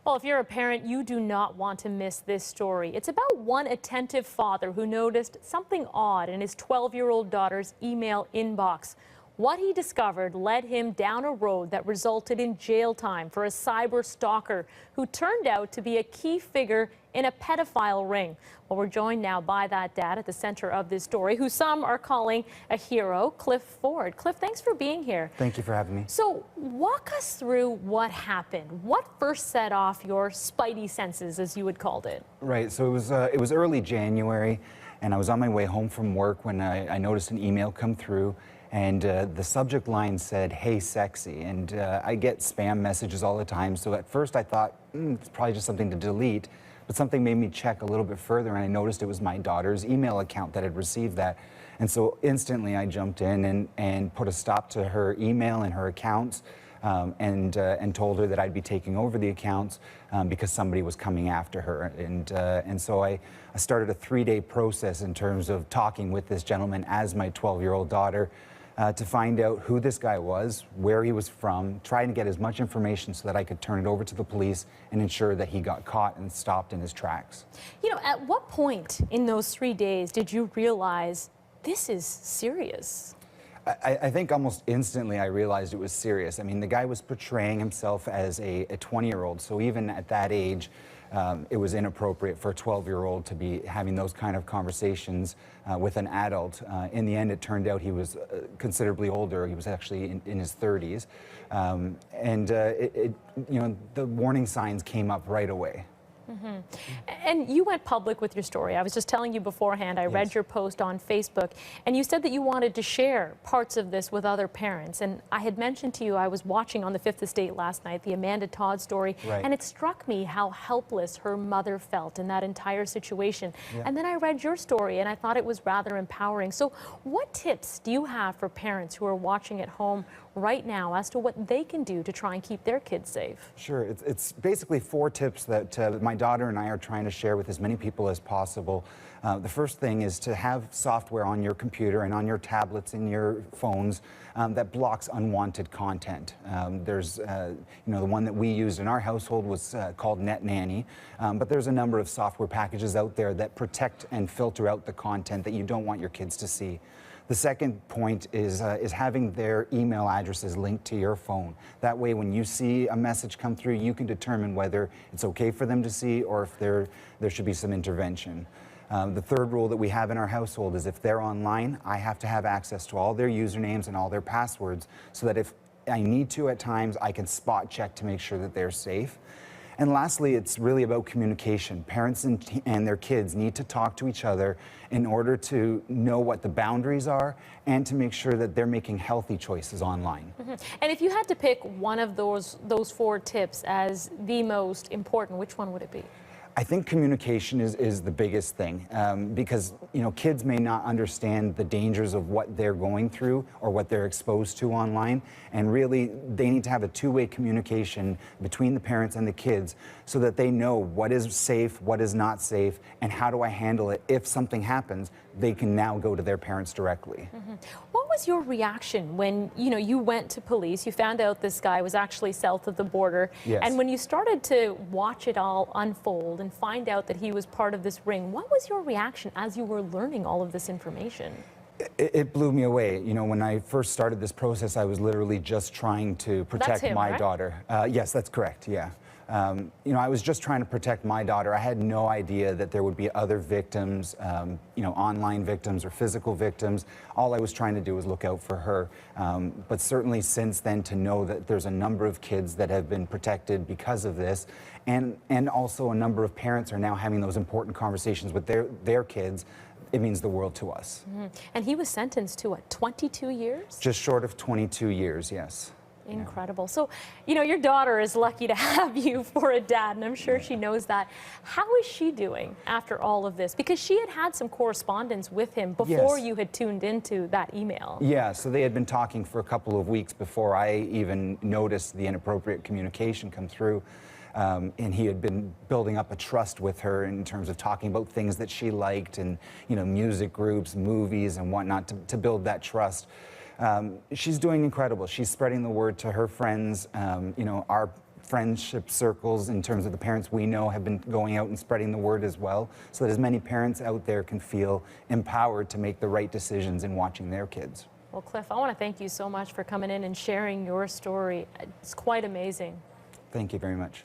Well, if you're a parent, you do not want to miss this story. It's about one attentive father who noticed something odd in his 12-year-old daughter's email inbox. What he discovered led him down a road that resulted in jail time for a cyber stalker who turned out to be a key figure in a pedophile ring. Well, we're joined now by that dad at the center of this story, who some are calling a hero, Cliff Ford. Cliff, thanks for being here. Thank you for having me. So walk us through what happened. What first set off your spidey senses, as you had called it? Right, so it was early January, and I was on my way home from work when I noticed an email come through. And the subject line said, "Hey, sexy." And I get spam messages all the time. So at first I thought, it's probably just something to delete. But something made me check a little bit further, and I noticed it was my daughter's email account that had received that. And so instantly I jumped in and put a stop to her email and her accounts, and told her that I'd be taking over the accounts because somebody was coming after her. And so I started a 3-day process in terms of talking with this gentleman as my 12-year-old daughter, to find out who this guy was, where he was from, trying to get as much information so that I could turn it over to the police and ensure that he got caught and stopped in his tracks. You know, at what point in those 3 days did you realize this is serious? I think almost instantly I realized it was serious. I mean, the guy was portraying himself as a 20-year-old, so even at that age, it was inappropriate for a 12-year-old to be having those kind of conversations with an adult. In the end, it turned out he was considerably older. He was actually in his 30s. You know, the warning signs came up right away. Mm-hmm. And you went public with your story. I was just telling you beforehand, I read your post on Facebook, and you said that you wanted to share parts of this with other parents. And I had mentioned to you, I was watching on the Fifth Estate last night, the Amanda Todd story, and it struck me how helpless her mother felt in that entire situation. And then I read your story, and I thought it was rather empowering. So what tips do you have for parents who are watching at home right now as to what they can do to try and keep their kids safe? Sure. It's basically 4 tips that my daughter and I are trying to share with as many people as possible. The first thing is to have software on your computer and on your tablets and your phones that blocks unwanted content. There's, you know, the one that we used in our household was called Net Nanny, but there's a number of software packages out there that protect and filter out the content that you don't want your kids to see. The second point is having their email addresses linked to your phone. That way, when you see a message come through, you can determine whether it's okay for them to see or if there should be some intervention. The third rule that we have in our household is if they're online, I have to have access to all their usernames and all their passwords so that if I need to at times, I can spot check to make sure that they're safe. And lastly, it's really about communication. Parents and their kids need to talk to each other in order to know what the boundaries are and to make sure that they're making healthy choices online. And if you had to pick one of those 4 tips as the most important, which one would it be? I think communication is the biggest thing because, you know, kids may not understand the dangers of what they're going through or what they're exposed to online, and really they need to have a 2-way communication between the parents and the kids so that they know what is safe, what is not safe, and how do I handle it if something happens. They can now go to their parents directly. What was your reaction when, you know, you went to police, you found out this guy was actually south of the border, and when you started to watch it all unfold and find out that he was part of this ring, what was your reaction as you were learning all of this information? It blew me away. You know, when I first started this process, I was literally just trying to protect my daughter. Yes, that's correct, yeah. You know, I was just trying to protect my daughter. I had no idea that there would be other victims, you know, online victims or physical victims. All I was trying to do was look out for her. But certainly since then, to know that there's a number of kids that have been protected because of this, and also a number of parents are now having those important conversations with their kids, it means the world to us. And he was sentenced to, what, 22 years? Just short of 22 years, yes. Incredible. So, you know, your daughter is lucky to have you for a dad, and I'm sure she knows that. How is she doing after all of this? Because she had had some correspondence with him before you had tuned into that email. Yeah, so they had been talking for a couple of weeks before I even noticed the inappropriate communication come through. And he had been building up a trust with her in terms of talking about things that she liked and, you know, music groups, movies and whatnot to build that trust. She's doing incredible. She's spreading the word to her friends. You know, our friendship circles in terms of the parents we know have been going out and spreading the word as well, so that as many parents out there can feel empowered to make the right decisions in watching their kids. Well, Cliff, I want to thank you so much for coming in and sharing your story. It's quite amazing. Thank you very much.